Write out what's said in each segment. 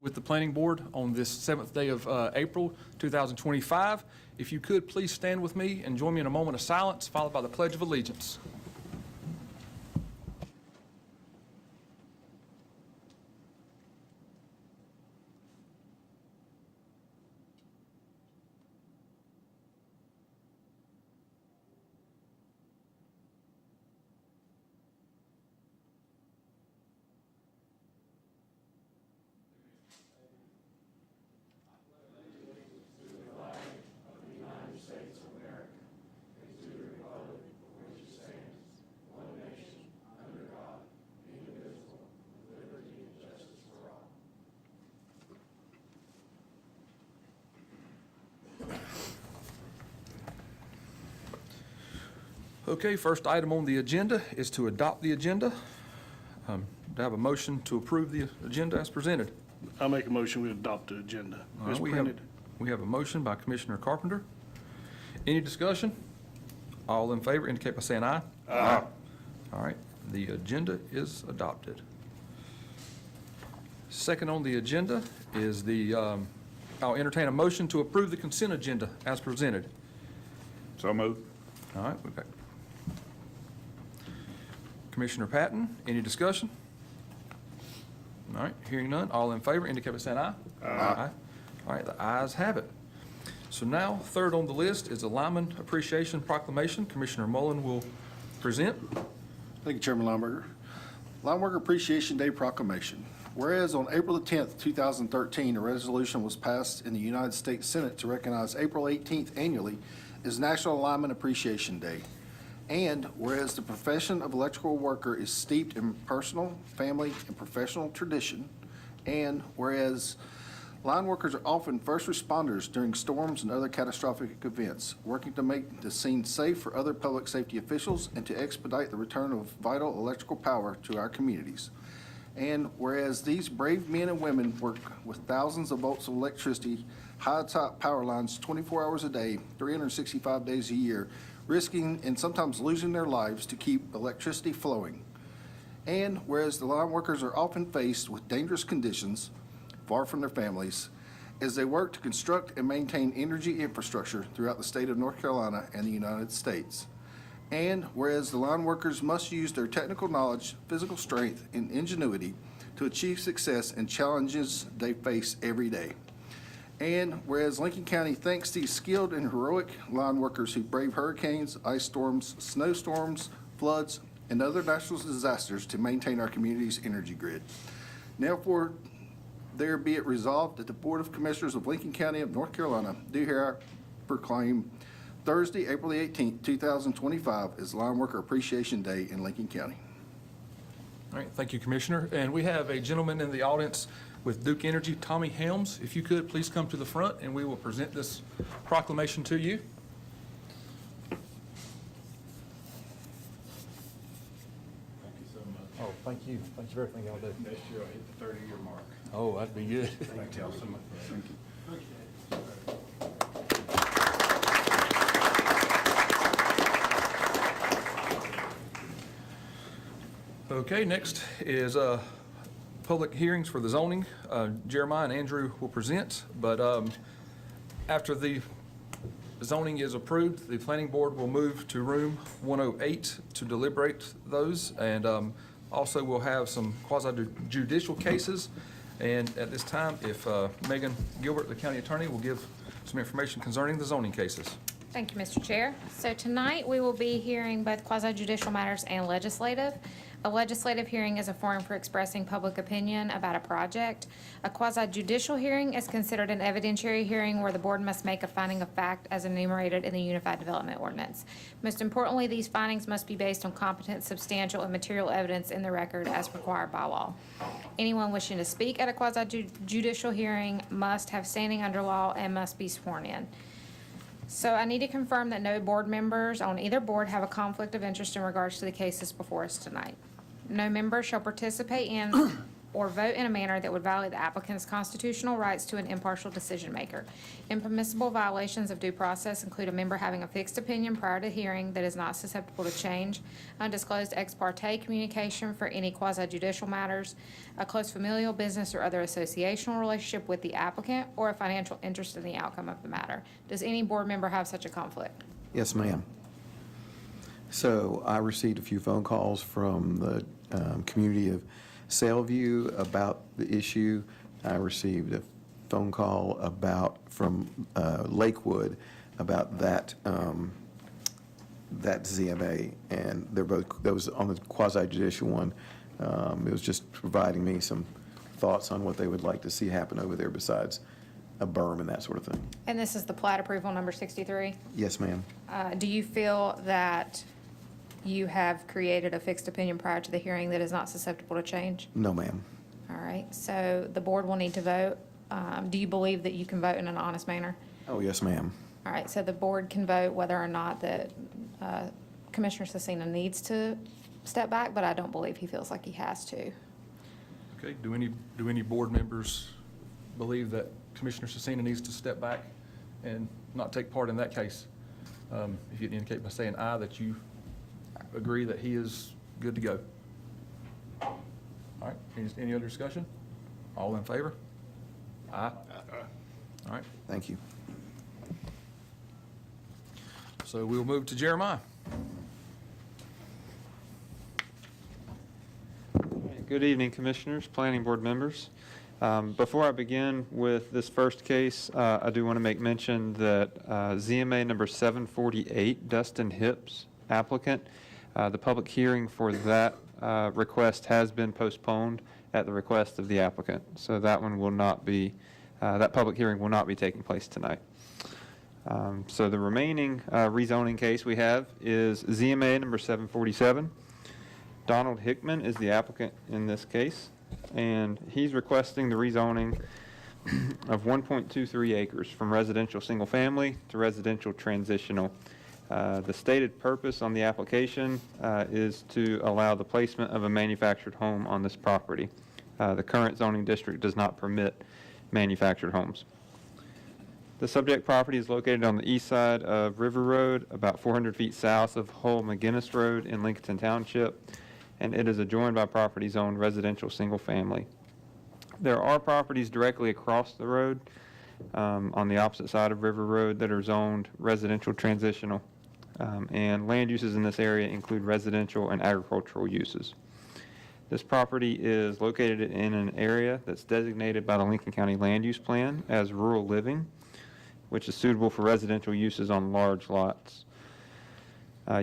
with the Planning Board on this 7th day of April 2025. If you could, please stand with me and join me in a moment of silence, followed by the Pledge of Allegiance. Okay, first item on the agenda is to adopt the agenda. Do I have a motion to approve the agenda as presented? I'll make a motion we adopt the agenda All as right, printed. we have a motion by Commissioner Carpenter. Any discussion? All in favor indicate by saying aye. Aye. All right, the agenda is adopted. Second on the agenda is I'll entertain a motion to approve the consent agenda as presented. So moved. All right, we've got Commissioner Patton. Any discussion? All right, hearing none. All in favor indicate by saying aye. Aye. All right, the ayes have it. So now, third on the list is the Lineman Appreciation Proclamation. Commissioner Mullen will present. Thank you, Chairman Lineberger. Line Worker Appreciation Day Proclamation. Whereas on April the 10th, 2013, a resolution was passed in the United States Senate to recognize April 18th annually as National Lineman Appreciation Day. And whereas the profession of electrical worker is steeped in personal, family, and professional tradition. And whereas line workers are often first responders during storms and other catastrophic events, working to make the scene safe for other public safety officials and to expedite the return of vital electrical power to our communities. And whereas these brave men and women work with thousands of volts of electricity, high-top power lines 24 hours a day, 365 days a year, risking and sometimes losing their lives to keep electricity flowing. And whereas the line workers are often faced with dangerous conditions, far from their families, as they work to construct and maintain energy infrastructure throughout the state of North Carolina and the United States. And whereas the line workers must use their technical knowledge, physical strength, and ingenuity to achieve success in challenges they face every day. And whereas Lincoln County thanks these skilled and heroic line workers who brave hurricanes, ice storms, snowstorms, floods, and other natural disasters to maintain our community's energy grid. Therefore, there be it resolved that the Board of Commissioners of Lincoln County of North Carolina do hereby proclaim Thursday, April the 18th, 2025 as Line Worker Appreciation Day in Lincoln County. All right, thank you, Commissioner. And we have a gentleman in the audience with Duke Energy, Tommy Helms. If you could, please come to the front and we will present this proclamation to you. Thank you so much. Oh, thank you. Thank you for everything y'all do. Next year I'll hit the 30-year mark. Oh, that'd be good. Thank y'all so much. Thank you. Okay, next is public hearings for the zoning. Jeremiah and Andrew will present, but after the zoning is approved, the planning board will move to room 108 to deliberate those, and also we'll have some quasi-judicial cases. And at this time, if Megan Gilbert, the county attorney, will give some information concerning the zoning cases. Thank you, Mr. Chair. So tonight, we will be hearing both quasi-judicial matters and legislative. A legislative hearing is a forum for expressing public opinion about a project. A quasi-judicial hearing is considered an evidentiary hearing where the board must make a finding of fact as enumerated in the Unified Development Ordinance. Most importantly, these findings must be based on competent, substantial, and material evidence in the record as required by law. Anyone wishing to speak at a quasi-judicial hearing must have standing under law and must be sworn in. So I need to confirm that no board members on either board have a conflict of interest in regards to the cases before us tonight. No member shall participate in or vote in a manner that would violate the applicant's constitutional rights to an impartial decision maker. Impermissible violations of due process include a member having a fixed opinion prior to hearing that is not susceptible to change, undisclosed ex parte communication for any quasi-judicial matters, a close familial, business, or other associational relationship with the applicant, or a financial interest in the outcome of the matter. Does any board member have such a conflict? Yes, ma'am. So I received a few phone calls from the community of Sailview about the issue. I received a phone call from Lakewood about that ZMA, and they're both, those on the quasi-judicial one. It was just providing me some thoughts on what they would like to see happen over there besides a berm and that sort of thing. And this is the plat approval number 63. Yes, ma'am. Do you feel that you have created a fixed opinion prior to the hearing that is not susceptible to change? No, ma'am. All right, so the board will need to vote. Do you believe that you can vote in an honest manner? Oh, yes, ma'am. All right, so the board can vote whether or not that Commissioner Cecina needs to step back, but I don't believe he feels like he has to. Okay, do any board members believe that Commissioner Cecina needs to step back and not take part in that case? If you indicate by saying aye that you agree that he is good to go. All right, any other discussion? All in favor? Aye. All right, Thank you. so we'll move to Jeremiah. Good evening, Commissioners, Planning Board members. Before I begin with this first case, I do want to make mention that ZMA number 748, Dustin Hips, applicant, the public hearing for that request has been postponed at the request of the applicant. So that one will not be, that public hearing will not be taking place tonight. So the remaining rezoning case we have is ZMA number 747. Donald Hickman is the applicant in this case, and he's requesting the rezoning of 1.23 acres from residential single-family to residential transitional. The stated purpose on the application is to allow the placement of a manufactured home on this property. The current zoning district does not permit manufactured homes. The subject property is located on the east side of River Road, about 400 feet south of Hull McGinnis Road in Lincoln Township, and it is adjoined by property zoned residential single-family. There are properties directly across the road on the opposite side of River Road that are zoned residential transitional, and land uses in this area include residential and agricultural uses. This property is located in an area that's designated by the Lincoln County Land Use Plan as rural living, which is suitable for residential uses on large lots.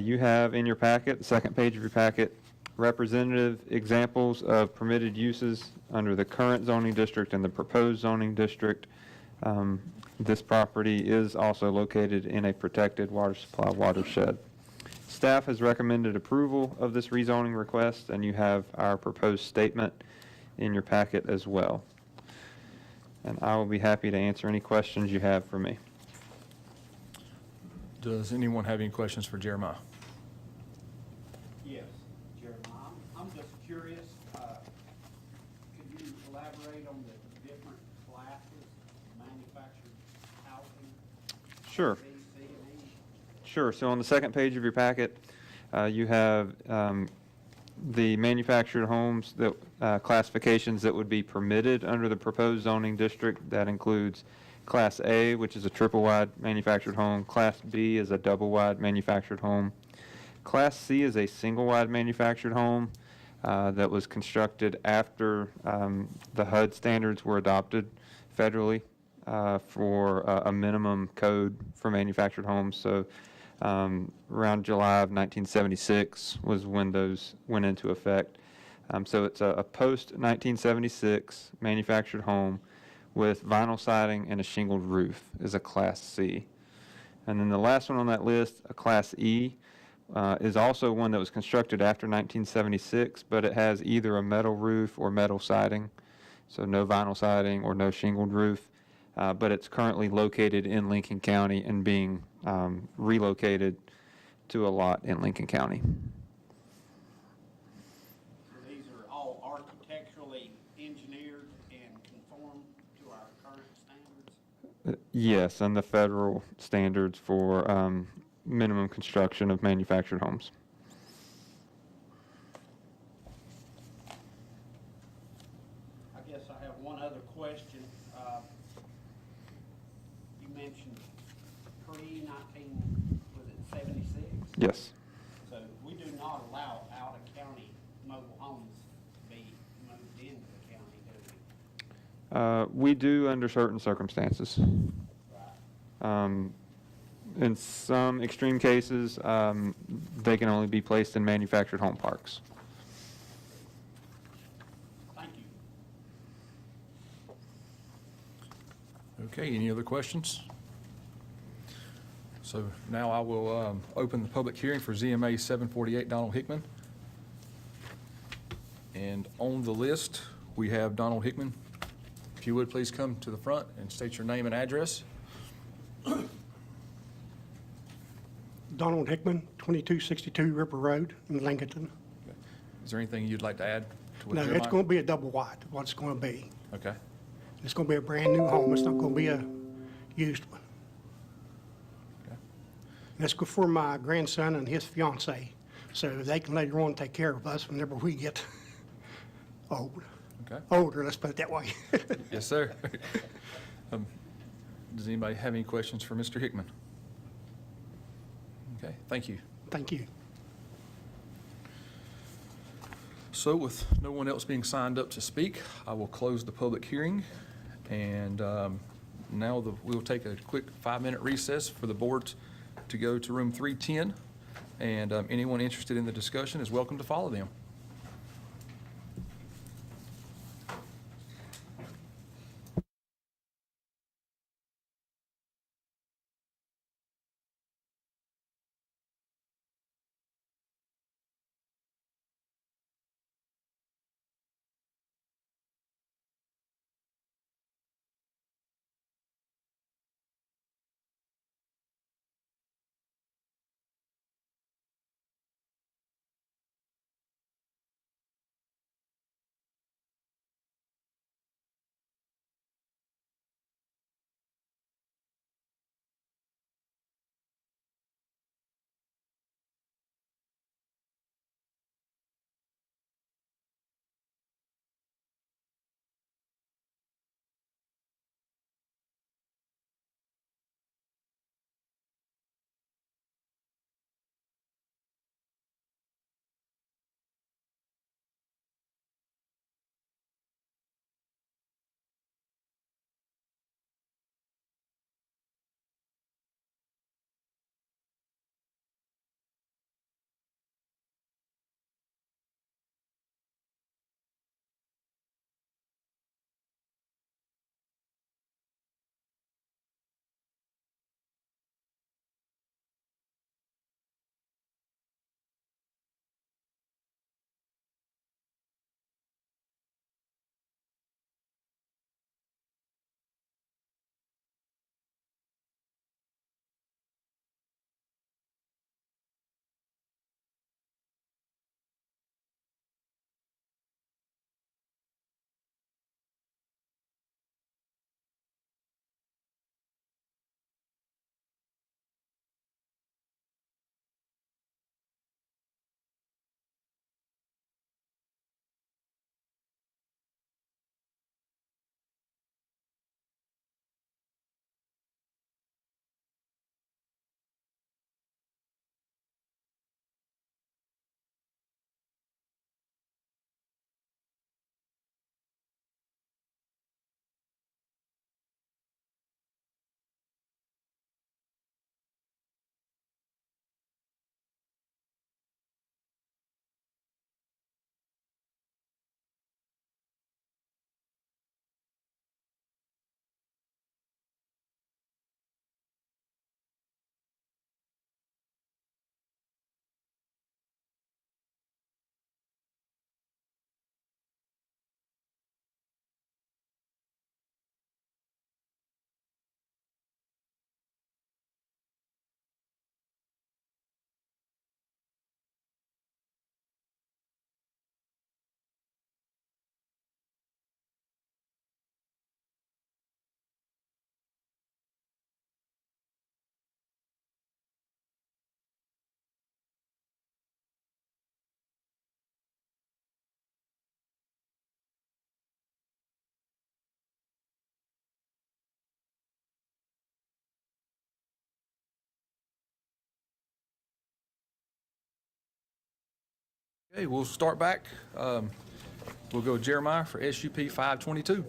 You have in your packet, the second page of your packet, representative examples of permitted uses under the current zoning district and the proposed zoning district. This property is also located in a protected water supply watershed. Staff has recommended approval of this rezoning request, and you have our proposed statement in your packet as well. And I will be happy to answer any questions you have for me. Does anyone have any questions for Jeremiah? Yes, Jeremiah, I'm just curious, could you elaborate on the different classes of manufactured housing? Sure. B, C, and E? Sure. So on the second page of your packet, you have the manufactured homes that classifications that would be permitted under the proposed zoning district. That includes Class A, which is a triple-wide manufactured home. Class B is a double-wide manufactured home. Class C is a single-wide manufactured home that was constructed after the HUD standards were adopted federally for a minimum code for manufactured homes. So around July of 1976 was when those went into effect. So it's a post-1976 manufactured home with vinyl siding and a shingled roof is a Class C. And then the last one on that list, a Class E, is also one that was constructed after 1976, but it has either a metal roof or metal siding, so no vinyl siding or no shingled roof. But it's currently located in Lincoln County and being relocated to a lot in Lincoln County. So these are all architecturally Yes, and the federal standards for minimum construction of manufactured homes. I guess I have one other question. You mentioned pre-19, was it 76? Yes. So we do not allow out-of-county mobile homes to be moved into the county, do we? We do under certain circumstances. Right. In some extreme cases, they can only be placed in manufactured home parks. Thank you. Okay, any other questions? So now I will open the public hearing for ZMA 748 Donald Hickman. And on the list, we have Donald Hickman. If you would, please come to the front and state your name and address. Donald Hickman, 2262 River Road in Lincoln. Is there anything you'd like to add to what No, Jeremiah? it's going to be a double wide, what it's going to be. Okay, It's going to be a brand-new home. It's not going to be a used one. okay, And it's good for my grandson and his fiancee, so they can later on take care of us whenever we get old. okay. Older, let's put it that way. Yes, sir. Does anybody have any questions for Mr. Hickman? Okay, thank you. Thank you. So with no one else being signed up to speak, I will close the public hearing. And now we'll take a quick 5-minute recess for the board to go to room 310. And anyone interested in the discussion is welcome to follow them. Okay, we'll start back. We'll go Jeremiah for SUP 522.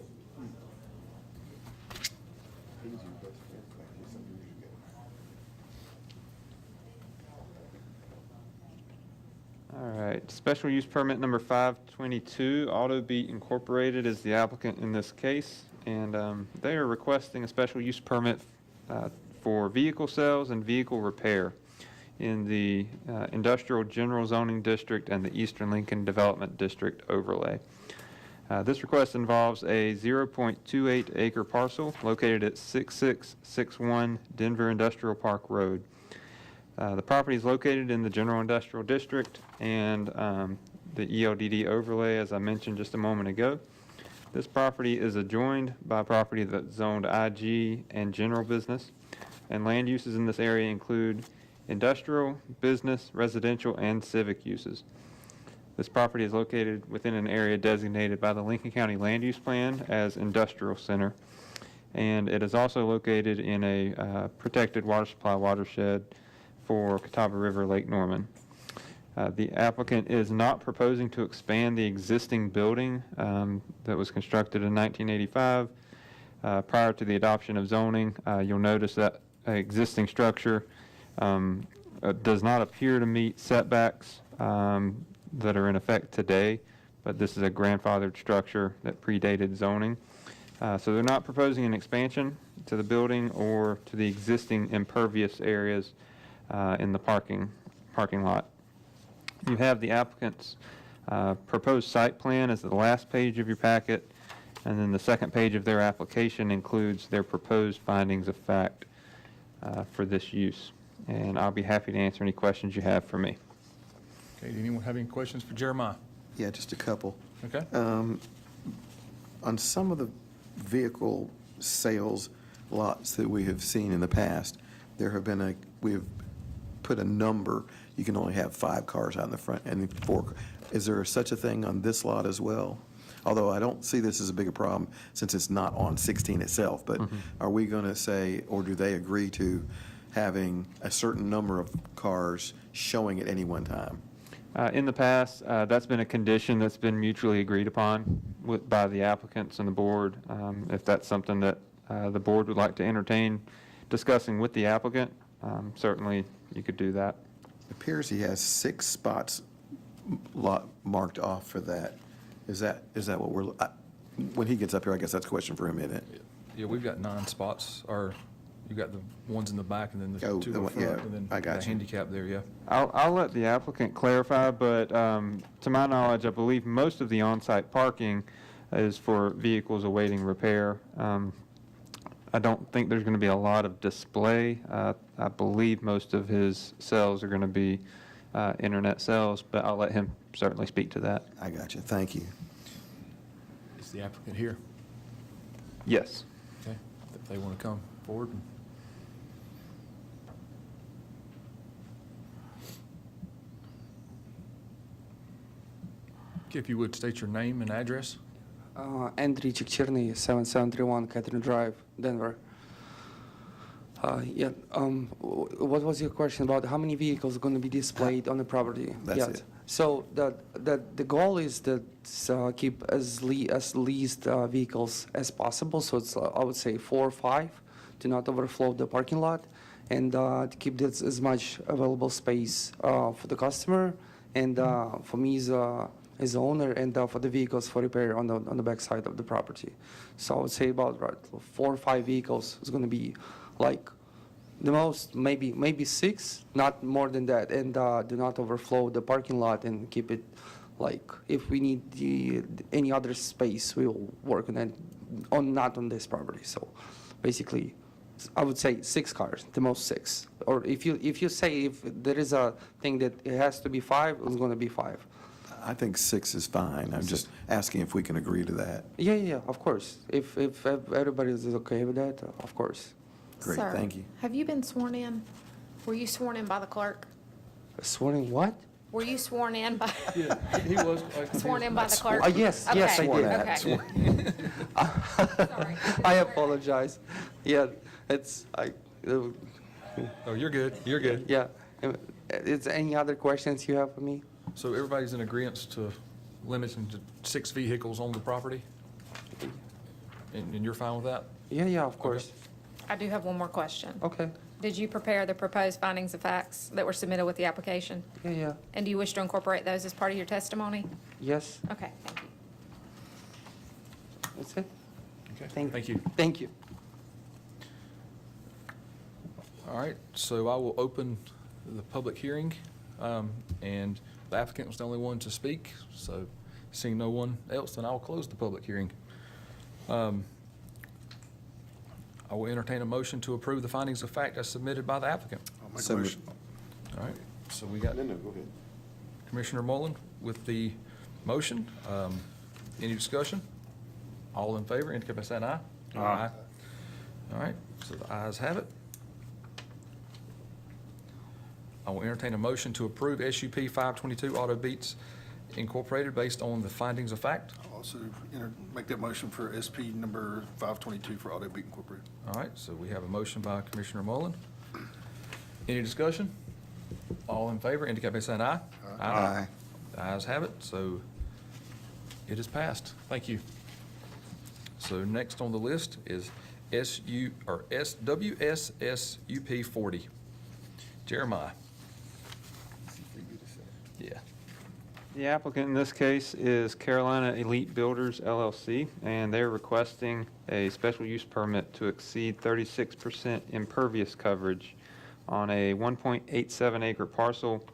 All right, special use permit number 522, Auto Beat Incorporated is the applicant in this case, and they are requesting a special use permit for vehicle sales and vehicle repair in the Industrial General Zoning District and the Eastern Lincoln Development District overlay. This request involves a 0.28 acre parcel located at 6661 Denver Industrial Park Road. The property is located in the General Industrial District and the ELDD overlay, as I mentioned just a moment ago. This property is adjoined by property that's zoned IG and general business, and land uses in this area include industrial, business, residential, and civic uses. This property is located within an area designated by the Lincoln County Land Use Plan as Industrial Center, and it is also located in a protected water supply watershed for Catawba River, Lake Norman. The applicant is not proposing to expand the existing building that was constructed in 1985 prior to the adoption of zoning. You'll notice that existing structure does not appear to meet setbacks that are in effect today, but this is a grandfathered structure that predated zoning. So they're not proposing an expansion to the building or to the existing impervious areas in the parking lot. You have the applicant's proposed site plan as the last page of your packet, and then the second page of their application includes their proposed findings of fact for this use. And I'll be happy to answer any questions you have for me. Okay, anyone have any questions for Jeremiah? Yeah, just a couple. Okay. On some of the vehicle sales lots that we have seen in the past, we have put a number. You can only have 5 cars out in the front and 4. Is there such a thing on this lot as well? Although I don't see this as a bigger problem since it's not on 16 itself, but are we going to say, or do they agree to having a certain number of cars showing at any one time? In the past, that's been a condition that's been mutually agreed upon by the applicants and the board. If that's something that the board would like to entertain discussing with the applicant, certainly you could do that. It appears he has 6 spots marked off for that. Is that what we're, when he gets up here, I guess that's a question for him, isn't it? Yeah, we've got 9 spots, or you got the ones in the back and then the 2 in the one- front, yeah, and then I got the you. handicap there, yeah. I'll let the applicant clarify, but to my knowledge, I believe most of the on-site parking is for vehicles awaiting repair. I don't think there's going to be a lot of display. I believe most of his sales are going to be internet sales, but I'll let him certainly speak to that. I got you. Thank you. Is the applicant here? Yes. Okay, if they want to come forward. Okay, if you would state your name and address. Andriy Chikcherny, 7731 Catherine Drive, Denver. What was your question about how many vehicles are going to be displayed on the property? That's Yes. it. So the goal is that keep as least vehicles as possible. So it's I would say 4 or 5 to not overflow the parking lot, and to keep this as much available space for the customer and for me as the owner, and for the vehicles for repair on the back side of the property. So I would say about 4 or 5 vehicles is going to be like the most, maybe 6, not more than that, and do not overflow the parking lot and keep it like if we need any other space, we will work on it, not on this property. So basically, I would say 6 cars, the most 6. Or if you say if there is a thing that it has to be 5, it's going to be 5. I think 6 is fine. I'm just asking if we can agree to that. Yeah, of course. If everybody is okay with that, of course. Great, Sir, thank you. have you been sworn in? Were you sworn in by the clerk? Sworn in what? Were you sworn in by, Yeah, he was. sworn in by the clerk? Yes, I Okay, did. Okay. Sorry. I apologize. Yeah, Oh, you're good, you're good. yeah. Is any other questions you have for me? So everybody's in agreement to limiting to 6 vehicles on the property? And you're fine with that? Yeah, of course. I do have one more question. Okay. Did you prepare the proposed findings of facts that were submitted with the application? Yeah. And do you wish to incorporate those as part of your testimony? Yes, Okay, thank you. that's it. Okay. Thank you. All right, so I will open the public hearing, and the applicant was the only one to speak, so seeing no one else, then I will close the public hearing. I will entertain a motion to approve the findings of fact as submitted by the applicant. I'll make a So moved. motion. All right, so we got No, go ahead. Commissioner Mullen with the motion. Any discussion? All in favor, indicate by saying aye. Aye. All right, so the ayes have it. I will entertain a motion to approve SUP 522 Auto Beats Incorporated based on the findings of fact. I'll also make that motion for SP number 522 for Auto Beat Incorporated. All right, so we have a motion by Commissioner Mullen. Any discussion? All in favor, indicate by saying aye. Aye. The ayes have it, so it is passed. Thank you. So next on the list is WSSUP 40. Jeremiah. Yeah. The applicant in this case is Carolina Elite Builders LLC, and they're requesting a special use permit to exceed 36% impervious coverage on a 1.87 acre parcel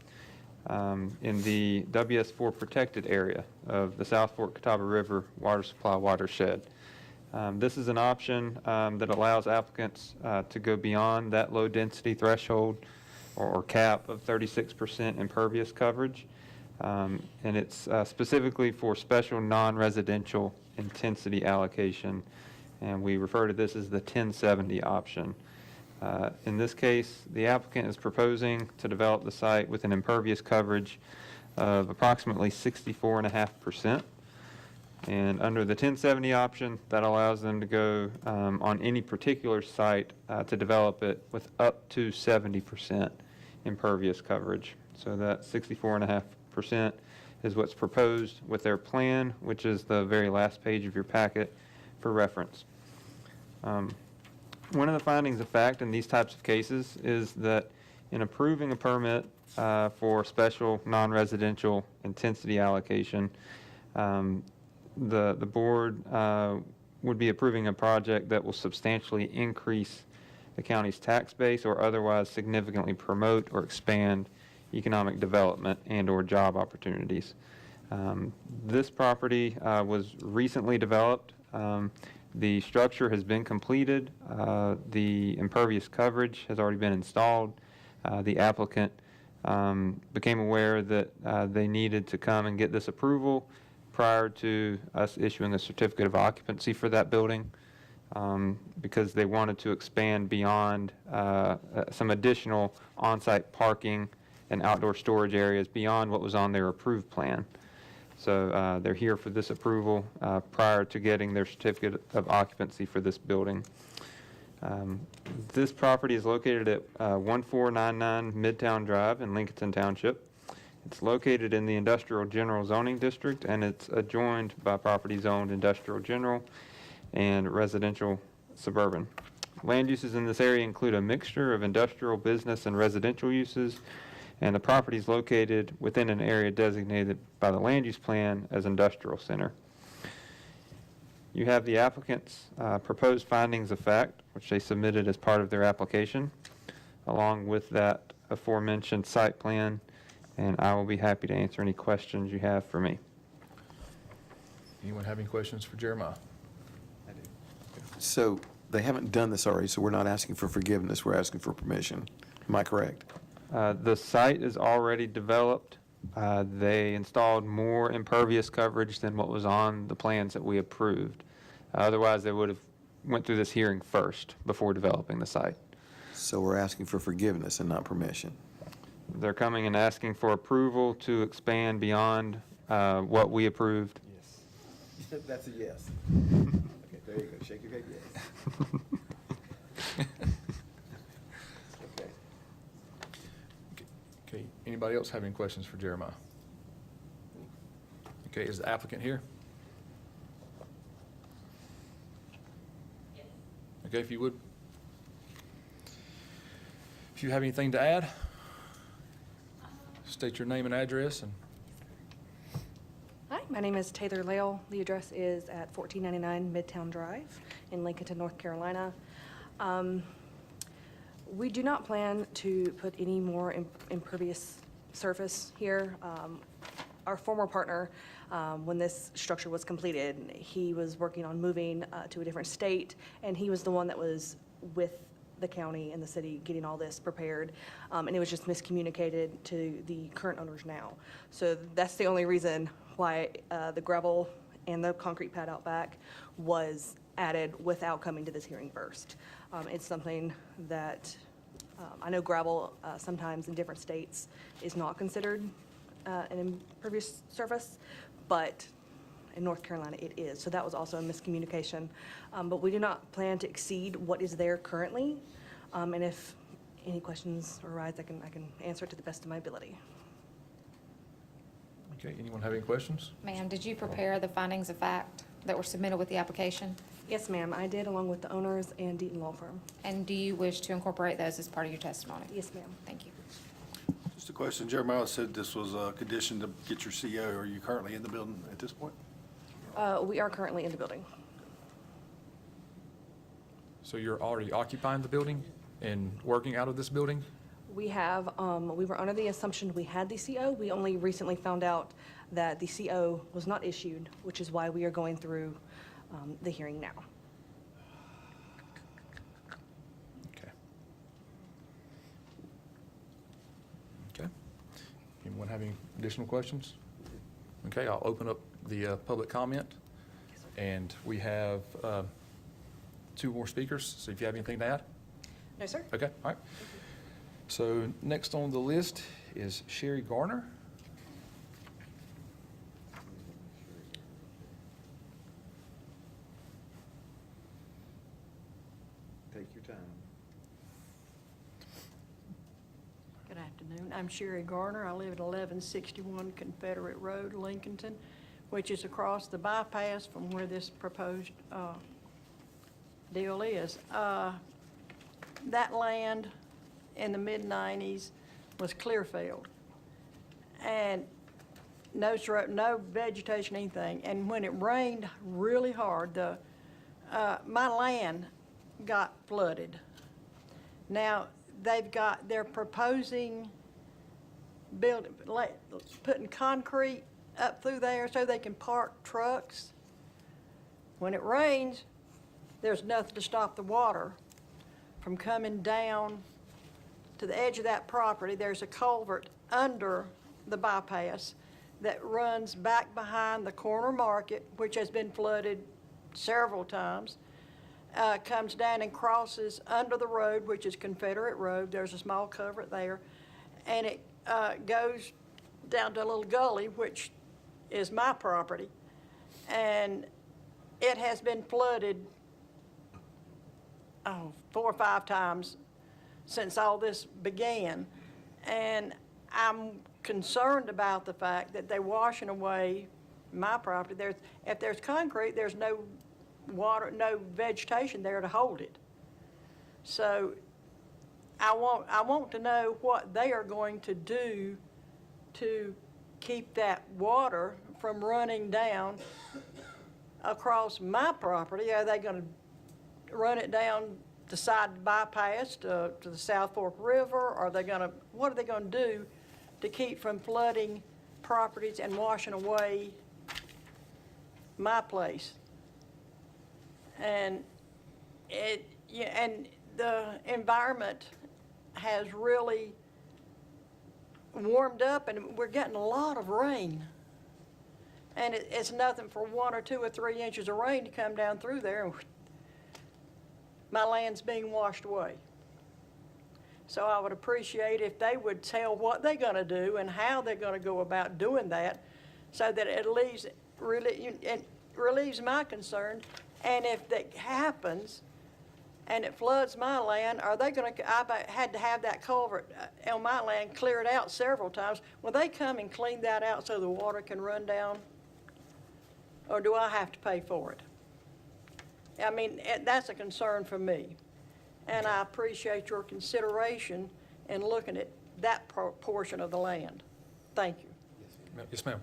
in the WS4 protected area of the South Fork Catawba River Water Supply Watershed. This is an option that allows applicants to go beyond that low density threshold or cap of 36% impervious coverage. And it's specifically for special non-residential intensity allocation, and we refer to this as the 1070 option. In this case, the applicant is proposing to develop the site with an impervious coverage of approximately 64.5%. And under the 1070 option, that allows them to go on any particular site to develop it with up to 70% impervious coverage. So that 64.5% is what's proposed with their plan, which is the very last page of your packet for reference. One of the findings of fact in these types of cases is that in approving a permit for special non-residential intensity allocation, the board would be approving a project that will substantially increase the county's tax base or otherwise significantly promote or expand economic development and/or job opportunities. This property was recently developed. The structure has been completed. The impervious coverage has already been installed. The applicant became aware that they needed to come and get this approval prior to us issuing a certificate of occupancy for that building, because they wanted to expand beyond some additional on-site parking and outdoor storage areas beyond what was on their approved plan. So they're here for this approval prior to getting their certificate of occupancy for this building. This property is located at 1499 Midtown Drive in Lincolnton Township. It's located in the Industrial General Zoning District, and it's adjoined by properties owned Industrial General and Residential Suburban. Land uses in this area include a mixture of industrial, business, and residential uses, and the property is located within an area designated by the land use plan as industrial center. You have the applicant's proposed findings of fact, which they submitted as part of their application, along with that aforementioned site plan, and I will be happy to answer any questions you have for me. Anyone have any questions for Jeremiah? So they haven't done this already, so we're not asking for forgiveness, we're asking for permission. Am I correct? The site is already developed. They installed more impervious coverage than what was on the plans that we approved. Otherwise, they would have went through this hearing first before developing the site. So we're asking for forgiveness and not permission. They're coming and asking for approval to expand beyond what we approved. Yes. That's a yes. Okay, there you go. Shake your head, yes. Okay. Okay, anybody else have any questions for Jeremiah? Okay, is the applicant here? Okay, if you would. If you have anything to add, state your name and address and. Hi, my name is Taylor Lale. The address is at 1499 Midtown Drive in Lincolnton, North Carolina. We do not plan to put any more impervious surface here. Our former partner, when this structure was completed, he was working on moving to a different state, and he was the one that was with the county and the city getting all this prepared, and it was just miscommunicated to the current owners now. So that's the only reason why the gravel and the concrete pad out back was added without coming to this hearing first. It's something that I know gravel sometimes in different states is not considered an impervious surface, but in North Carolina it is. So that was also a miscommunication. But we do not plan to exceed what is there currently. And if any questions arise, I can answer it to the best of my ability. Okay, anyone have any questions? Ma'am, did you prepare the findings of fact that were submitted with the application? Yes, ma'am, I did, along with the owners and Deaton Law Firm. And do you wish to incorporate those as part of your testimony? Yes, ma'am. Thank you. Just a question. Jeremiah said this was a condition to get your CO. Are you currently in the building at this point? We are currently in the building. So you're already occupying the building and working out of this building? We have, we were under the assumption we had the CO. We only recently found out that the CO was not issued, which is why we are going through the hearing now. Okay. Okay. Anyone have any additional questions? Okay, I'll open up the public comment. And we have 2 more speakers, so if you have anything to add? No, sir. Okay, all right. So next on the list is Sherry Garner. Take your time. Good afternoon. I'm Sherry Garner. I live at 1161 Confederate Road, Lincolnton, which is across the bypass from where this proposed deal is. That land in the mid-90s was Clearfield, and no vegetation, anything. And when it rained really hard, my land got flooded. Now, they're proposing putting concrete up through there so they can park trucks. When it rains, there's nothing to stop the water from coming down to the edge of that property. There's a culvert under the bypass that runs back behind the corner market, which has been flooded several times, comes down and crosses under the road, which is Confederate Road. There's a small culvert there, and it goes down to a little gully, which is my property, and it has been flooded 4 or 5 times since all this began. And I'm concerned about the fact that they're washing away my property. If there's concrete, there's no water, no vegetation there to hold it. So I want to know what they are going to do to keep that water from running down across my property. Are they going to run it down the side of the bypass to the South Fork River? What are they going to do to keep from flooding properties and washing away my place? And the environment has really warmed up, and we're getting a lot of rain. And it's nothing for 1 or 2 or 3 inches of rain to come down through there, and my land's being washed away. So I would appreciate if they would tell what they're going to do and how they're going to go about doing that, so that it relieves my concern. And if that happens and it floods my land, are they going to? I've had to have that culvert on my land cleared out several times. Will they come and clean that out so the water can run down or do I have to pay for it? I mean, that's a concern for me. And I appreciate your consideration in looking at that portion of the land. Thank you. Yes, ma'am.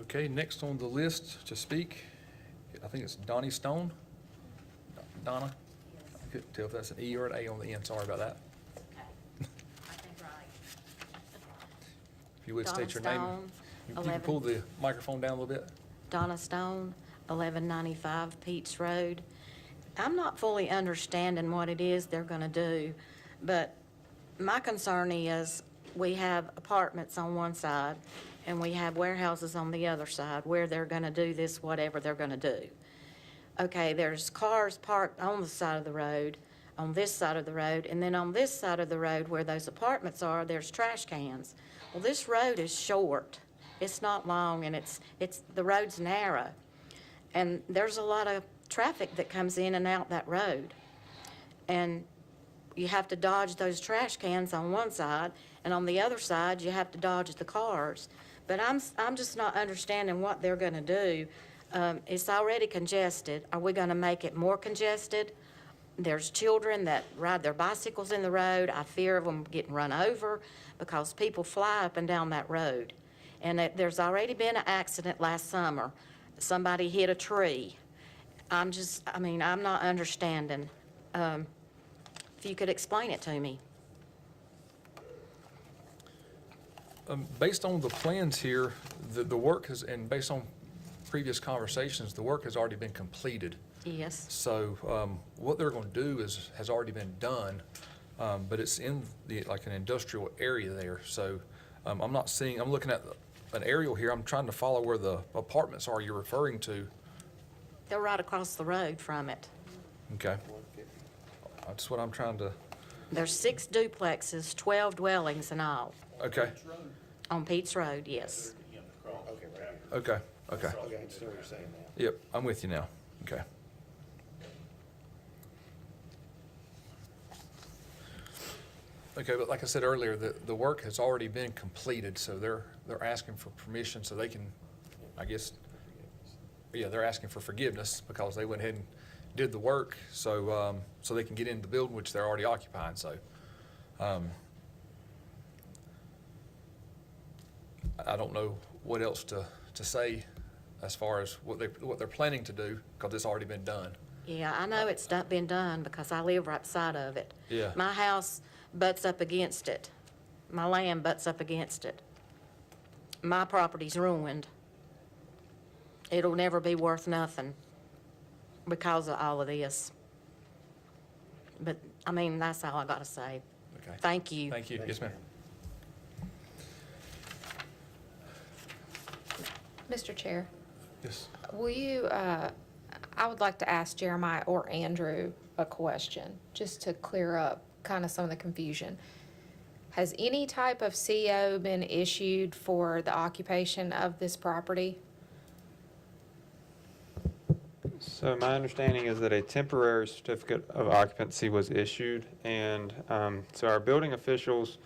Okay, next on the list to speak, I think it's Donnie Stone. Donna? I couldn't tell if that's an E or an A on the end, sorry about that. I think right. If you would Donna state your name. Stone, You can 11. pull the microphone down a little bit. Donna Stone, 1195 Peets Road. I'm not fully understanding what it is they're going to do, but my concern is we have apartments on one side and we have warehouses on the other side where they're going to do this, whatever they're going to do. Okay, there's cars parked on the side of the road, on this side of the road, and then on this side of the road where those apartments are, there's trash cans. Well, this road is short. It's not long, and the road's narrow. And there's a lot of traffic that comes in and out that road. And you have to dodge those trash cans on one side, and on the other side, you have to dodge the cars. But I'm just not understanding what they're gonna do. It's already congested. Are we gonna make it more congested? There's children that ride their bicycles in the road. I fear of them getting run over because people fly up and down that road. And there's already been an accident last summer. Somebody hit a tree. I'm not understanding. If you could explain it to me. Based on the plans here, the work has, and based on previous conversations, the work has already been completed. Yes. So what they're going to do has already been done, but it's in like an industrial area there. So I'm looking at an aerial here. I'm trying to follow where the apartments are you're referring to. They're right across the road from it. Okay. That's what I'm trying to, There's 6 duplexes, 12 dwellings in all. okay, On Peets Road, yes. okay. Yep, I'm with you now. Okay. Okay, but like I said earlier, the work has already been completed, so they're asking for permission so they can, I guess, yeah, they're asking for forgiveness because they went ahead and did the work, so they can get into the building, which they're already occupying, so. I don't know what else to say as far as what they're planning to do, because it's already been done. Yeah, I know it's been done because I live right beside of it. Yeah. My house butts up against it. My land butts up against it. My property's ruined. It'll never be worth nothing because of all of this. But, that's all I gotta say. Okay. Thank you. Thank you. Yes, ma'am. Mr. Chair, Yes. will you, I would like to ask Jeremiah or Andrew a question, just to clear up kind of some of the confusion. Has any type of CO been issued for the occupation of this property? So my understanding is that a temporary certificate of occupancy was issued, and so our building officials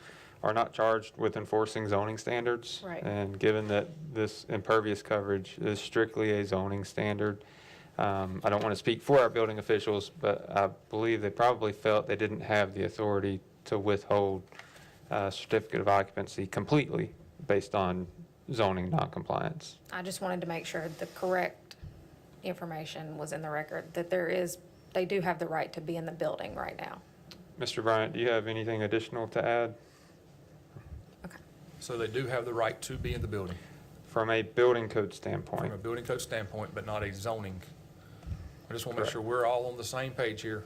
are not charged with enforcing zoning standards. Right. And given that this impervious coverage is strictly a zoning standard, I don't want to speak for our building officials, but I believe they probably felt they didn't have the authority to withhold a certificate of occupancy completely based on zoning noncompliance. I just wanted to make sure the correct information was in the record, that they do have the right to be in the building right now. Mr. Bryant, do you have anything additional to add? Okay. So they do have the right to be in the building From a building code standpoint? from a building code standpoint, but not a zoning. I just want to make sure we're all on the same page here.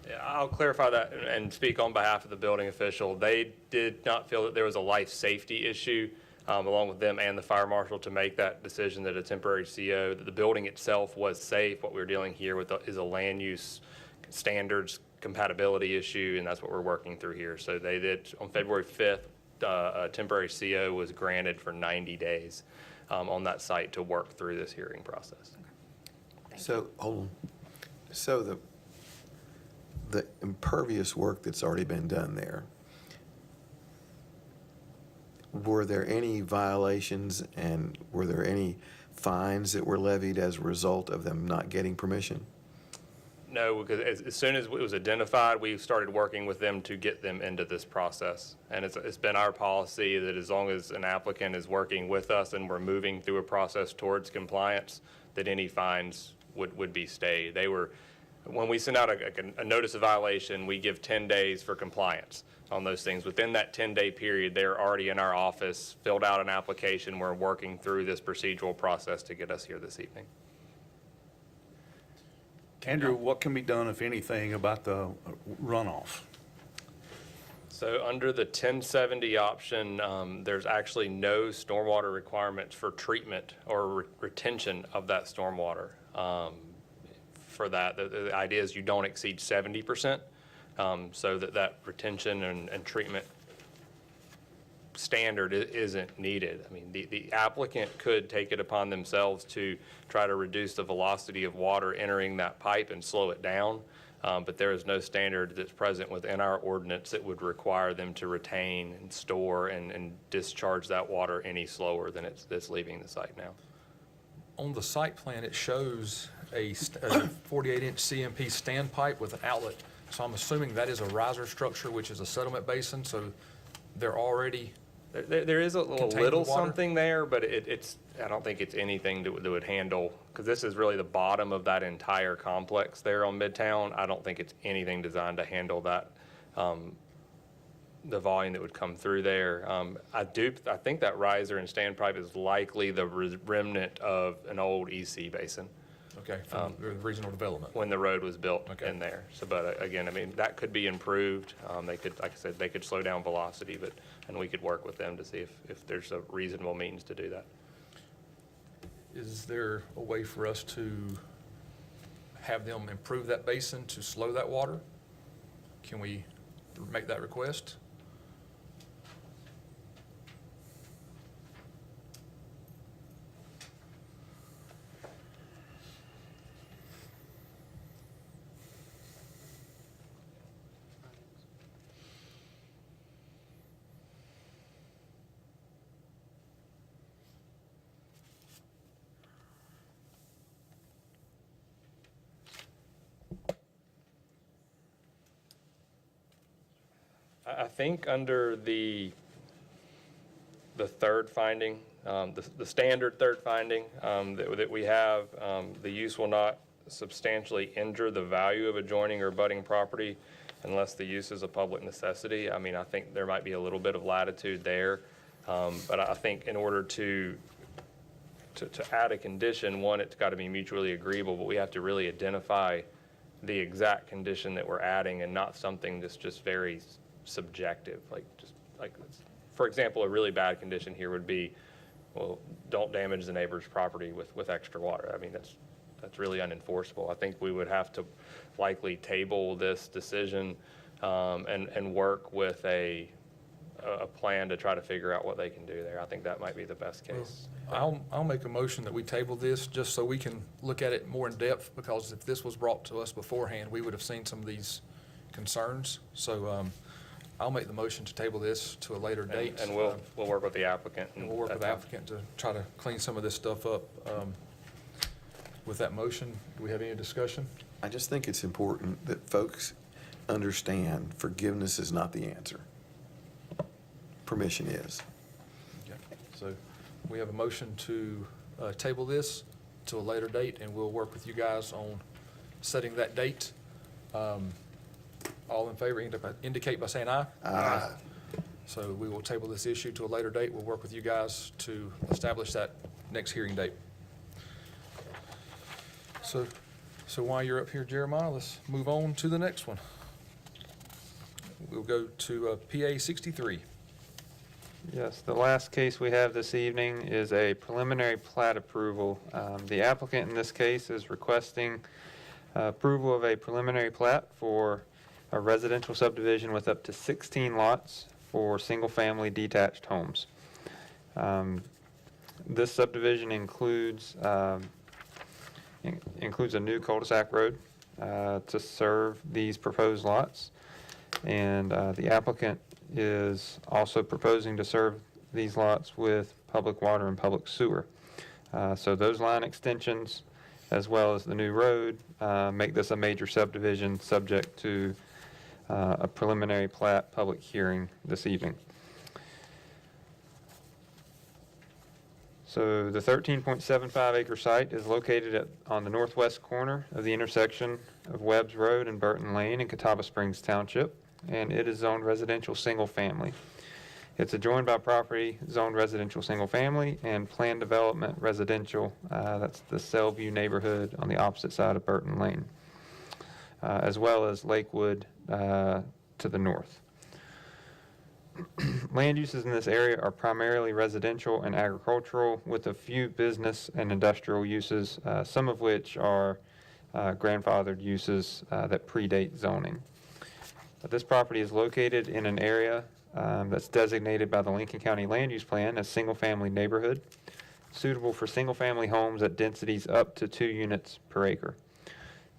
Yeah, I'll clarify that and speak on behalf of the building official. They did not feel that there was a life safety issue, along with them and the fire marshal, to make that decision that a temporary CO, that the building itself was safe. What we're dealing here with is a land use standards compatibility issue, and that's what we're working through here. So they did, on February 5th, a temporary CO was granted for 90 days on that site to work through this hearing process. So, hold on. So the impervious work that's already been done there, Were there any violations and were there any fines that were levied as a result of them not getting permission? No, because as soon as it was identified, we started working with them to get them into this process. And it's been our policy that as long as an applicant is working with us and we're moving through a process towards compliance, that any fines would be stayed. When we send out a notice of violation, we give 10 days for compliance on those things. Within that 10-day period, they're already in our office, filled out an application. We're working through this procedural process to get us here this evening. Andrew, what can be done, if anything, about the runoff? So under the 1070 option, there's actually no stormwater requirements for treatment or retention of that stormwater. For that, the idea is you don't exceed 70%, so that retention and treatment standard isn't needed. I mean, the applicant could take it upon themselves to try to reduce the velocity of water entering that pipe and slow it down, but there is no standard that's present within our ordinance that would require them to retain and store and discharge that water any slower than it's leaving the site now. On the site plan, it shows a 48-inch CMP standpipe with an outlet. So I'm assuming that is a riser structure, which is a settlement basin, so they're already There is a contained little with water? something there, but I don't think it's anything that would handle, because this is really the bottom of that entire complex there on Midtown. I don't think it's anything designed to handle that, the volume that would come through there. I think that riser and standpipe is likely the remnant of an old EC basin Okay, from the regional development. when the road was built Okay. in there. So, but again, I mean, that could be improved. They could, like I said, they could slow down velocity, and we could work with them to see if there's a reasonable means to do that. Is there a way for us to have them improve that basin to slow that water? Can we make that request? I think under the third finding, the standard third finding that we have, the use will not substantially injure the value of adjoining or abutting property unless the use is a public necessity. I mean, I think there might be a little bit of latitude there, but I think in order to add a condition, one, it's got to be mutually agreeable, but we have to really identify the exact condition that we're adding and not something that's just very subjective, for example, a really bad condition here would be, well, don't damage the neighbor's property with extra water. I mean, that's really unenforceable. I think we would have to likely table this decision and work with a plan to try to figure out what they can do there. I think that might be the best case. I'll make a motion that we table this just so we can look at it more in depth, because if this was brought to us beforehand, we would have seen some of these concerns. So I'll make the motion to table this to a later date. And we'll work with the applicant. And we'll work with the applicant to try to clean some of this stuff up. With that motion, do we have any discussion? I just think it's important that folks understand forgiveness is not the answer. Permission is. Okay. So we have a motion to table this to a later date, and we'll work with you guys on setting that date. All in favor indicate by saying aye. Aye. So we will table this issue to a later date. We'll work with you guys to establish that next hearing date. So while you're up here, Jeremiah, let's move on to the next one. We'll go to PA 63. Yes, the last case we have this evening is a preliminary plat approval. The applicant in this case is requesting approval of a preliminary plat for a residential subdivision with up to 16 lots for single-family detached homes. This subdivision includes a new cul-de-sac road to serve these proposed lots, and the applicant is also proposing to serve these lots with public water and public sewer. So those line extensions, as well as the new road, make this a major subdivision subject to a preliminary plat public hearing this evening. So the 13.75 acre site is located on the northwest corner of the intersection of Webb's Road and Burton Lane in Catawba Springs Township, and it is zoned residential single family. It's adjoined by property zoned residential single family and planned development residential. That's the Sellview neighborhood on the opposite side of Burton Lane, as well as Lakewood to the north. Land uses in this area are primarily residential and agricultural, with a few business and industrial uses, some of which are grandfathered uses that predate zoning. This property is located in an area that's designated by the Lincoln County Land Use Plan as single-family neighborhood, suitable for single-family homes at densities up to 2 units per acre.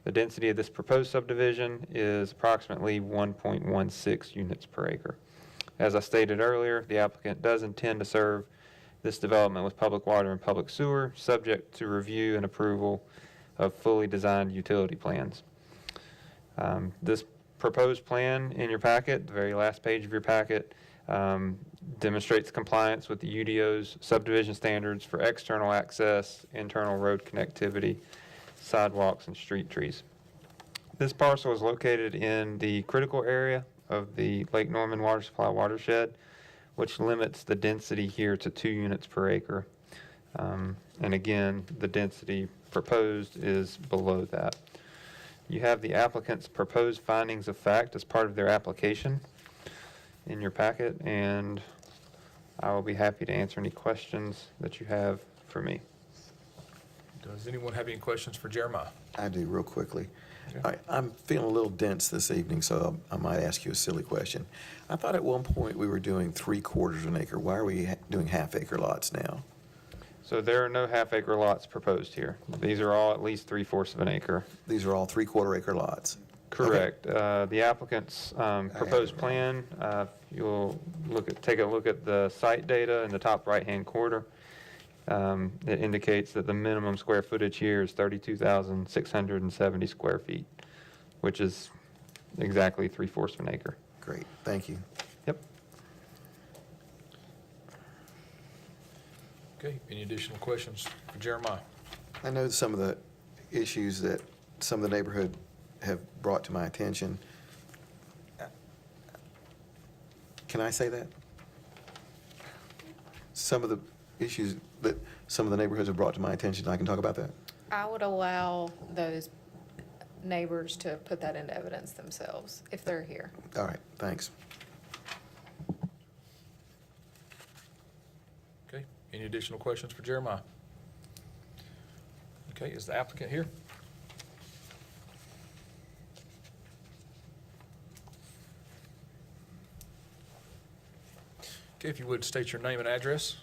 The density of this proposed subdivision is approximately 1.16 units per acre. As I stated earlier, the applicant does intend to serve this development with public water and public sewer, subject to review and approval of fully designed utility plans. This proposed plan in your packet, the very last page of your packet, demonstrates compliance with the UDO's subdivision standards for external access, internal road connectivity, sidewalks, and street trees. This parcel is located in the critical area of the Lake Norman Water Supply watershed, which limits the density here to 2 units per acre. And again, the density proposed is below that. You have the applicant's proposed findings of fact as part of their application in your packet, and I will be happy to answer any questions that you have for me. Does anyone have any questions for Jeremiah? I do, real quickly. Okay. All right, I'm feeling a little dense this evening, so I might ask you a silly question. I thought at one point we were doing 3/4 an acre. Why are we doing half-acre lots now? So there are no half-acre lots proposed here. These are all at least 3/4 of an acre. These are all 3/4 acre lots? Correct. The applicant's proposed plan, if you'll take a look at the site data in the top right-hand corner. It indicates that the minimum square footage here is 32,670 square feet, which is exactly 3/4 of an acre. Great, thank you. Yep. Okay, any additional questions for Jeremiah? I know some of the issues that some of the neighborhood have brought to my attention. Can I say that? Some of the issues that some of the neighborhoods have brought to my attention, I can talk about that? I would allow those neighbors to put that into evidence themselves if they're here. All right, thanks. Okay, any additional questions for Jeremiah? Okay, is the applicant here? Okay, if you would state your name and address.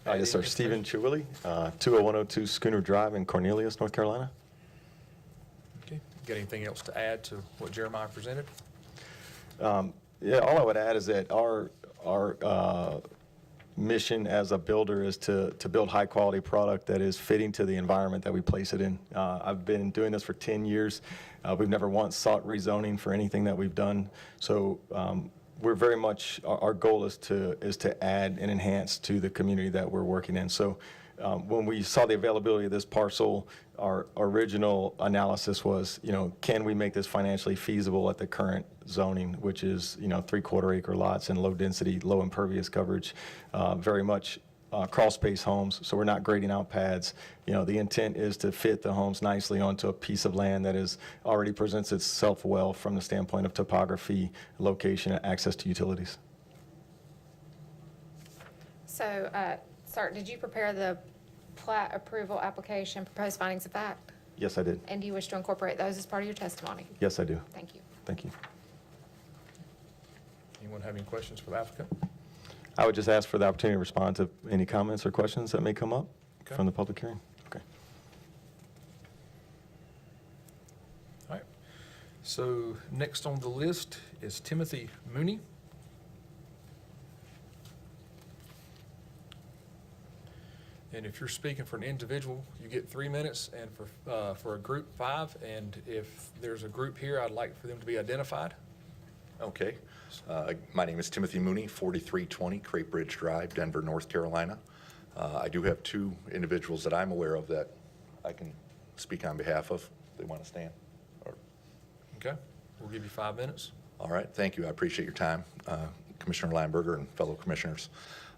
Yes, sir. Stephen Chiwilly, 20102 Schooner Drive in Cornelius, North Carolina. Okay, got anything else to add to what Jeremiah presented? Yeah, all I would add is that our mission as a builder is to build high-quality product that is fitting to the environment that we place it in. I've been doing this for 10 years. We've never once sought rezoning for anything that we've done. So we're very much, our goal is to add and enhance to the community that we're working in. So when we saw the availability of this parcel, our original analysis was, can we make this financially feasible at the current zoning, which is, 3/4 acre lots and low density, low impervious coverage, very much crawl space homes, so we're not grading out pads. The intent is to fit the homes nicely onto a piece of land that already presents itself well from the standpoint of topography, location, and access to utilities. So, sir, did you prepare the plat approval application, proposed findings of fact? Yes, I did. And do you wish to incorporate those as part of your testimony? Yes, I do. Thank you. Thank you. Anyone have any questions for the applicant? I would just ask for the opportunity to respond to any comments or questions that may come up Okay. from the public hearing. Okay. All right. So next on the list is Timothy Mooney. And if you're speaking for an individual, you get 3 minutes, and for a group, 5. And if there's a group here, I'd like for them to be identified. Okay. My name is Timothy Mooney, 4320 Crape Ridge Drive, Denver, North Carolina. I do have 2 individuals that I'm aware of that I can speak on behalf of. If they want to stand. Okay? We'll give you 5 minutes. All right. Thank you. I appreciate your time, Commissioner Lineberger and fellow commissioners.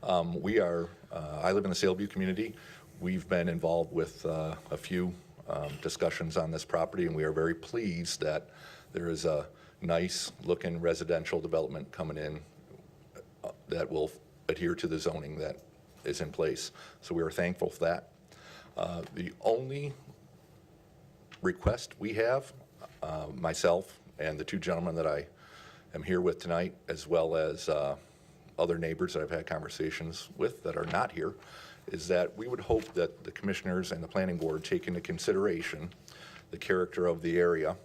I live in the Saleview community. We've been involved with a few discussions on this property, and we are very pleased that there is a nice-looking residential development coming in that will adhere to the zoning that is in place. So we are thankful for that. The only request we have, myself and the 2 gentlemen that I am here with tonight, as well as other neighbors that I've had conversations with that are not here, is that we would hope that the commissioners and the planning board take into consideration the character of the area.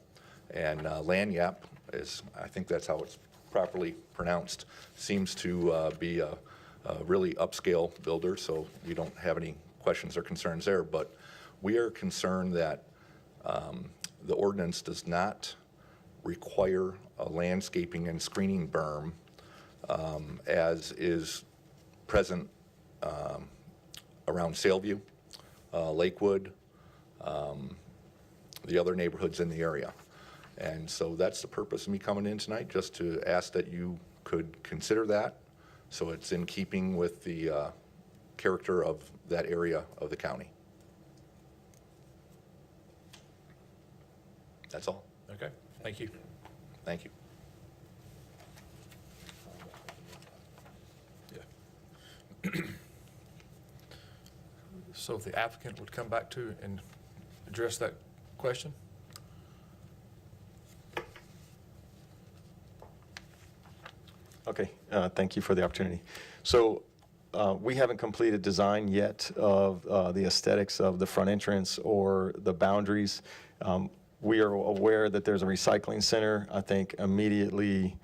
And Lanyap, I think that's how it's properly pronounced, seems to be a really upscale builder, so we don't have any questions or concerns there. But we are concerned that the ordinance does not require a landscaping and screening berm as is present around Saleview, Lakewood, the other neighborhoods in the area. And so that's the purpose of me coming in tonight, just to ask that you could consider that so it's in keeping with the character of that area of the county. That's all. Okay? Thank you. Thank you. So if the applicant would come back to and address that question? Okay, thank you for the opportunity. So we haven't completed design yet of the aesthetics of the front entrance or the boundaries. We are aware that there's a recycling center, I think, immediately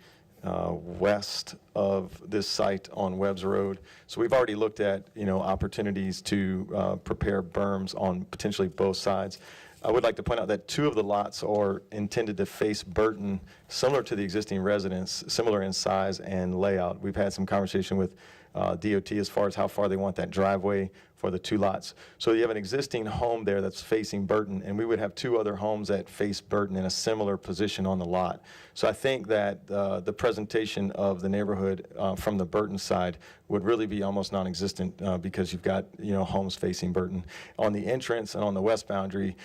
west of this site on Webbs Road. So we've already looked at, opportunities to prepare berms on potentially both sides. I would like to point out that 2 of the lots are intended to face Burton, similar to the existing residence, similar in size and layout. We've had some conversation with DOT as far as how far they want that driveway for the 2 lots. So you have an existing home there that's facing Burton, and we would have 2 other homes that face Burton in a similar position on the lot. So I think that the presentation of the neighborhood from the Burton side would really be almost non-existent because you've got homes facing Burton. On the entrance and on the west boundary,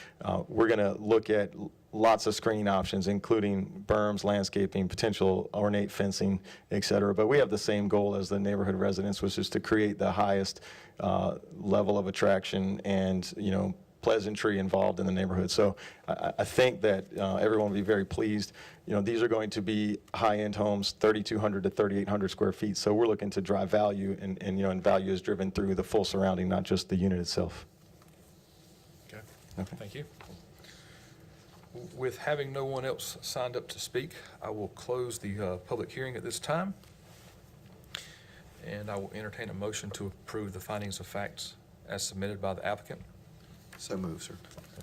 we're going to look at lots of screening options, including berms, landscaping, potential ornate fencing, et cetera. But we have the same goal as the neighborhood residents, which is to create the highest level of attraction and, pleasantry involved in the neighborhood. So I think that everyone will be very pleased. These are going to be high-end homes, 3,200 to 3,800 square feet. So we're looking to drive value, and value is driven through the full surrounding, not just the unit itself. Okay. Thank you. With having no one else signed up to speak, I will close the public hearing at this time. And I will entertain a motion to approve the findings of facts as submitted by the applicant. So moved, sir.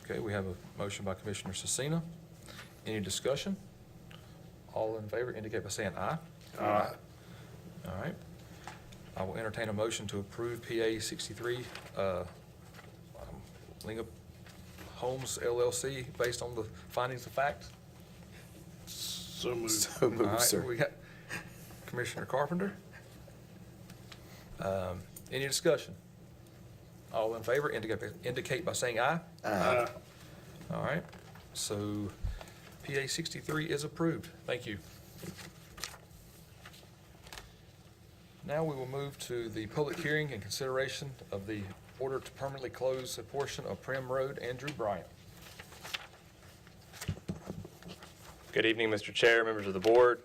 Okay, we have a motion by Commissioner Cecina. Any discussion? All in favor indicate by saying aye. Aye. All right. I will entertain a motion to approve PA 63, Linga Homes LLC, based on the findings of facts. So moved. So All moved, right, sir. we got Commissioner Carpenter. Any discussion? All in favor indicate by saying aye. Aye. All right, so PA 63 is approved. Thank you. Now we will move to the public hearing and consideration of the order to permanently close a portion of Prim Road. Andrew Bryant. Good evening, Mr. Chair, members of the board.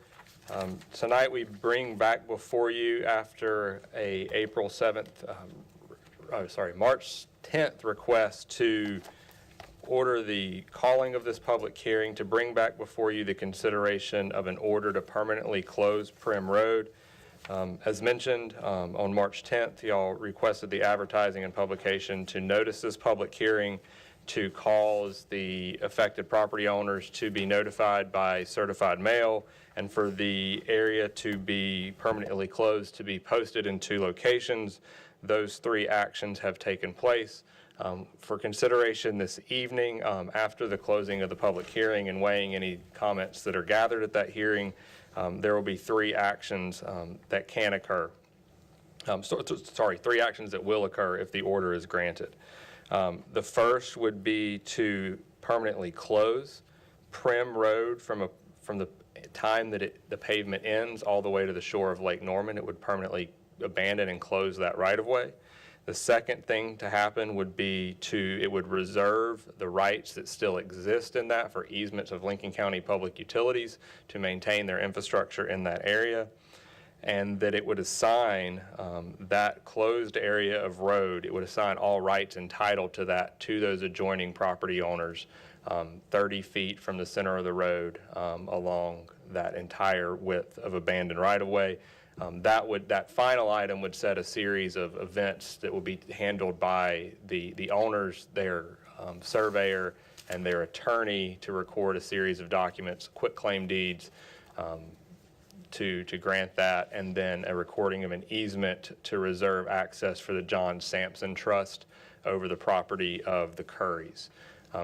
Tonight we bring back before you after a March 10th request to order the calling of this public hearing to bring back before you the consideration of an order to permanently close Prim Road. As mentioned, on March 10th, y'all requested the advertising and publication to notice this public hearing to cause the affected property owners to be notified by certified mail and for the area to be permanently closed to be posted in 2 locations. Those 3 actions have taken place. For consideration this evening, after the closing of the public hearing and weighing any comments that are gathered at that hearing, there will be 3 actions that can occur. 3 actions that will occur if the order is granted. The first would be to permanently close Prim Road from the time that the pavement ends all the way to the shore of Lake Norman. It would permanently abandon and close that right-of-way. The second thing to happen would be it would reserve the rights that still exist in that for easements of Lincoln County Public Utilities to maintain their infrastructure in that area, and that it would assign that closed area of road, it would assign all rights and title to that to those adjoining property owners 30 feet from the center of the road along that entire width of abandoned right-of-way. That final item would set a series of events that will be handled by the owners, their surveyor, and their attorney to record a series of documents, quitclaim deeds to grant that, and then a recording of an easement to reserve access for the John Sampson Trust over the property of the Currys.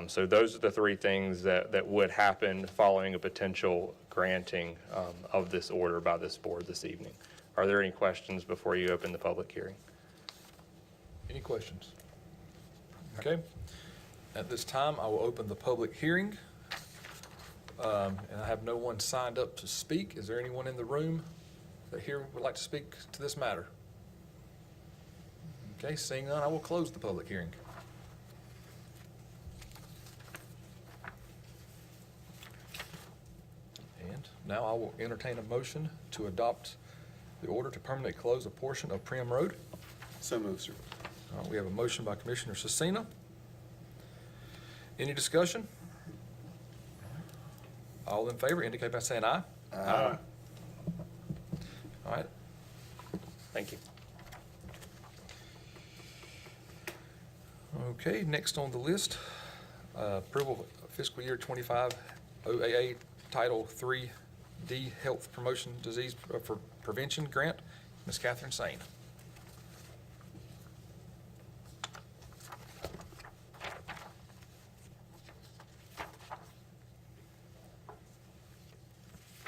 So those are the 3 things that would happen following a potential granting of this order by this board this evening. Are there any questions before you open the public hearing? Any questions? Okay. At this time, I will open the public hearing. And I have no one signed up to speak. Is there anyone in the room that here would like to speak to this matter? Okay, seeing none, I will close the public hearing. And now I will entertain a motion to adopt the order to permanently close a portion of Prim Road. So moved, sir. We have a motion by Commissioner Cecina. Any discussion? All in favor indicate by saying aye. Aye. All right. Thank you. Okay, next on the list, approval of fiscal year 25 OAA Title 3D Health Promotion Disease for Prevention Grant. Ms. Catherine Sane.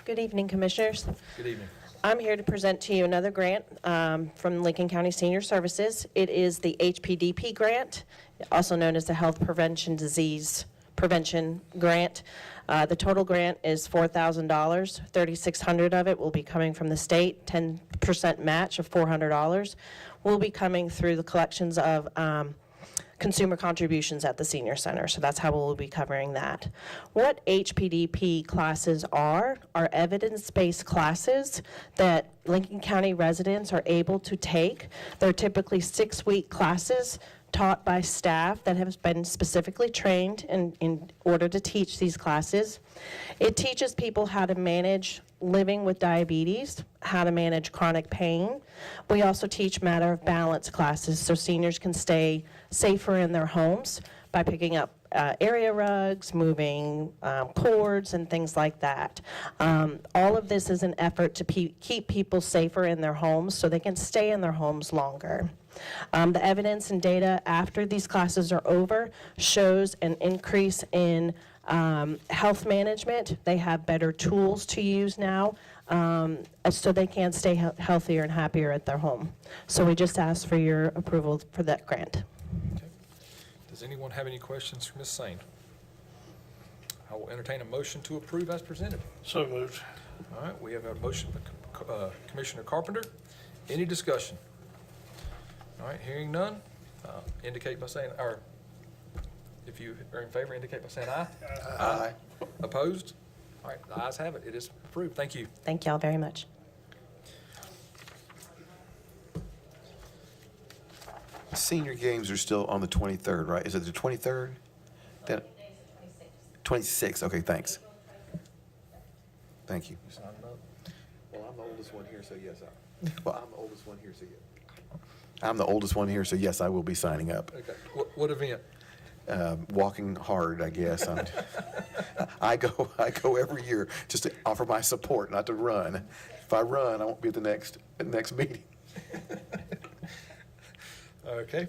Good evening, Commissioners. Good evening. I'm here to present to you another grant from Lincoln County Senior Services. It is the HPDP grant, also known as the Health Prevention Disease Prevention Grant. The total grant is $4,000. $3,600 of it will be coming from the state. 10% match of $400 will be coming through the collections of consumer contributions at the senior center. So that's how we'll be covering that. What HPDP classes are evidence-based classes that Lincoln County residents are able to take. They're typically 6-week classes taught by staff that have been specifically trained in order to teach these classes. It teaches people how to manage living with diabetes, how to manage chronic pain. We also teach matter of balance classes so seniors can stay safer in their homes by picking up area rugs, moving cords, and things like that. All of this is an effort to keep people safer in their homes so they can stay in their homes longer. The evidence and data after these classes are over shows an increase in health management. They have better tools to use now so they can stay healthier and happier at their home. So we just ask for your approval for that grant. Okay. Does anyone have any questions for Ms. Sane? I will entertain a motion to approve as presented. So moved. All right, we have a motion by Commissioner Carpenter. Any discussion? All right, hearing none, indicate by saying, or if you are in favor, indicate by saying aye. Aye. Opposed? All right, the ayes have it. It is approved. Thank you. Thank y'all very much. Senior games are still on the 23rd, right? Is it the 23rd? 26th, okay, thanks. Thank you. Well, I'm the oldest one here, so yes, Well, I'm the oldest one here, so I'm the oldest one here, so yes, I will be signing up. Okay. What event? Walking hard, I guess. I go every year just to offer my support, not to run. If I run, I won't be at the next meeting. Okay.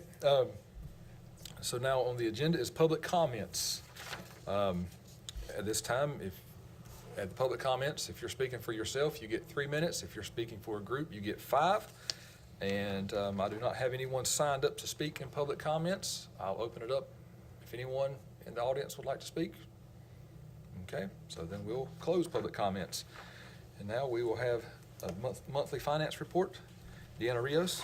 So now on the agenda is public comments. At this time, at the public comments, if you're speaking for yourself, you get 3 minutes. If you're speaking for a group, you get 5. And I do not have anyone signed up to speak in public comments. I'll open it up if anyone in the audience would like to speak. Okay, so then we'll close public comments. And now we will have a monthly finance report. Deanna Rios.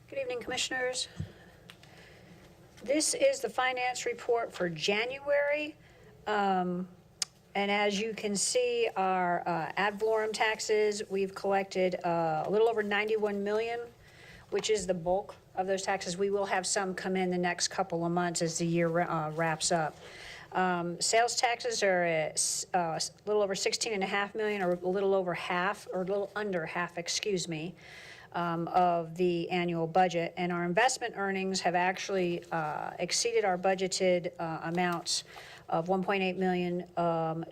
Good evening, Commissioners. This is the finance report for January. And as you can see, our ad valorem taxes, we've collected a little over 91 million, which is the bulk of those taxes. We will have some come in the next couple of months as the year wraps up. Sales taxes are at a little over 16.5 million, or a little over half, or a little under half, excuse me, of the annual budget. And our investment earnings have actually exceeded our budgeted amounts of 1.8 million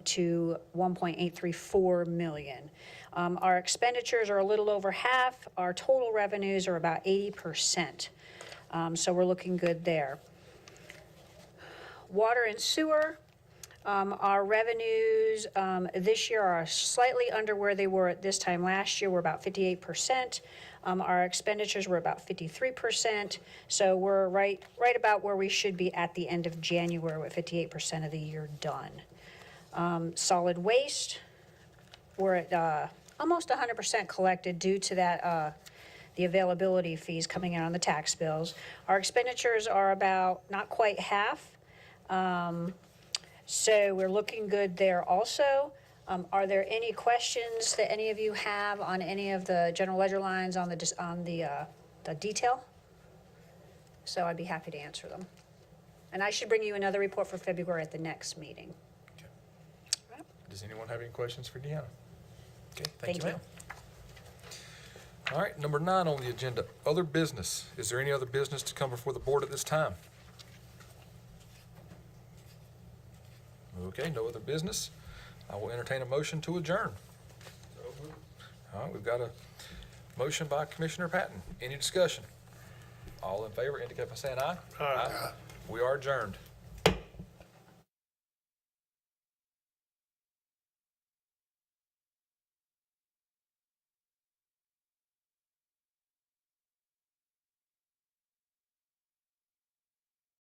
to 1.834 million. Our expenditures are a little over half. Our total revenues are about 80%. So we're looking good there. Water and sewer, our revenues this year are slightly under where they were at this time last year. We're about 58%. Our expenditures were about 53%. So we're right about where we should be at the end of January with 58% of the year done. Solid waste, we're at almost 100% collected due to that the availability fees coming in on the tax bills. Our expenditures are about not quite half. So we're looking good there also. Are there any questions that any of you have on any of the general ledger lines on the detail? So I'd be happy to answer them. And I should bring you another report for February at the next meeting. Does anyone have any questions for Deanna? Okay, thank you, Thank you. ma'am. All right, number 9 on the agenda, other business. Is there any other business to come before the board at this time? Okay, no other business. I will entertain a motion to adjourn. All right, we've got a motion by Commissioner Patton. Any discussion? All in favor indicate by saying aye. Aye. We are adjourned.